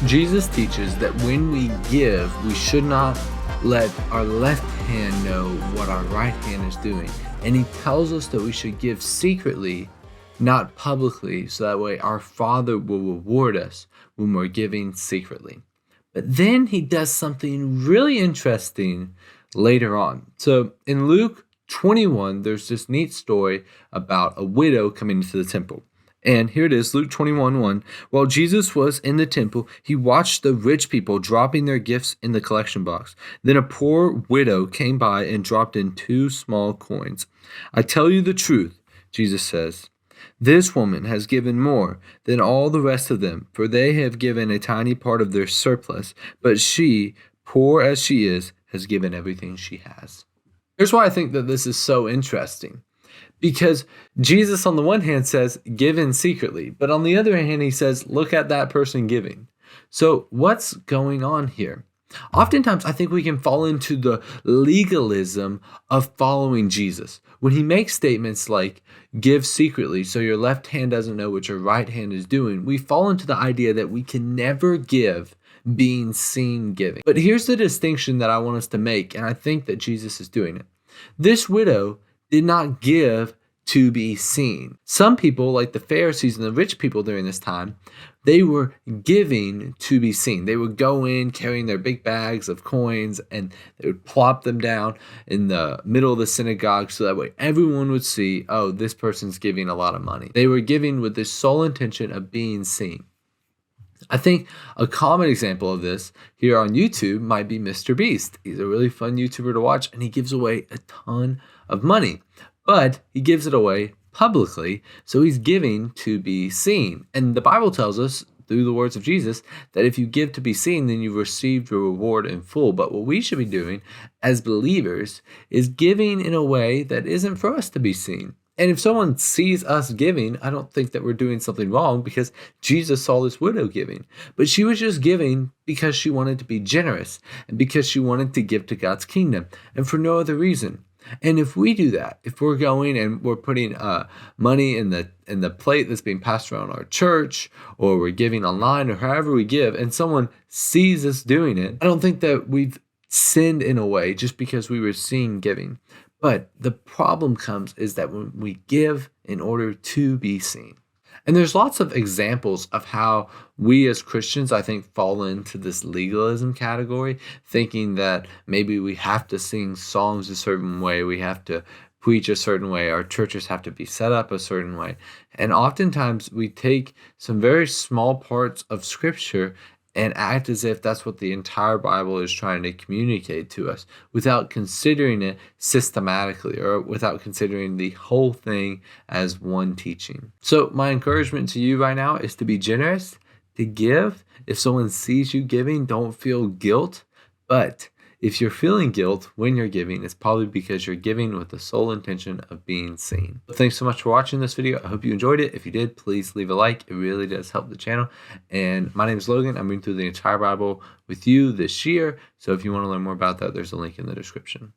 Jesus teaches that when we give, we should not let our left hand know what our right hand is doing. And he tells us that we should give secretly, not publicly, so that way our Father will reward us when we're giving secretly. But then he does something really interesting later on. So in Luke 21, there's this neat story about a widow coming into the temple. And here it is, Luke 21:1. While Jesus was in the temple, he watched the rich people dropping their gifts in the collection box. Then a poor widow came by and dropped in 2 small coins. I tell you the truth, Jesus says. This woman has given more than all the rest of them, for they have given a tiny part of their surplus, but she, poor as she is, has given everything she has. Here's why I think that this is so interesting. Because Jesus, on the one hand, says, give in secretly. But on the other hand, he says, look at that person giving. So what's going on here? Oftentimes, I think we can fall into the legalism of following Jesus. When he makes statements like, give secretly so your left hand doesn't know what your right hand is doing, we fall into the idea that we can never give being seen giving. But here's the distinction that I want us to make, and I think that Jesus is doing it. This widow did not give to be seen. Some people, like the Pharisees and the rich people during this time, they were giving to be seen. They would go in carrying their big bags of coins and they would plop them down in the middle of the synagogue so that way everyone would see, oh, this person's giving a lot of money. They were giving with the sole intention of being seen. I think a common example of this here on YouTube might be Mr. Beast. He's a really fun YouTuber to watch, and he gives away a ton of money, but he gives it away publicly, so he's giving to be seen. And the Bible tells us, through the words of Jesus, that if you give to be seen, then you've received your reward in full. But what we should be doing as believers is giving in a way that isn't for us to be seen. And if someone sees us giving, I don't think that we're doing something wrong, because Jesus saw this widow giving. But she was just giving because she wanted to be generous and because she wanted to give to God's kingdom and for no other reason. And if we do that, if we're going and we're putting money in the plate that's being passed around our church, or we're giving online, or however we give, and someone sees us doing it, I don't think that we've sinned in a way just because we were seen giving. But the problem comes is that when we give in order to be seen. And there's lots of examples of how we as Christians, I think, fall into this legalism category, thinking that maybe we have to sing songs a certain way, we have to preach a certain way, our churches have to be set up a certain way. And oftentimes we take some very small parts of Scripture and act as if that's what the entire Bible is trying to communicate to us, without considering it systematically or without considering the whole thing as one teaching. So my encouragement to you right now is to be generous, to give. If someone sees you giving, don't feel guilt. But if you're feeling guilt when you're giving, it's probably because you're giving with the sole intention of being seen. Thanks so much for watching this video. I hope you enjoyed it. If you did, please leave a like. It really does help the channel. And my name is Logan. I'm reading through the entire Bible with you this year. So if you want to learn more about that, there's a link in the description.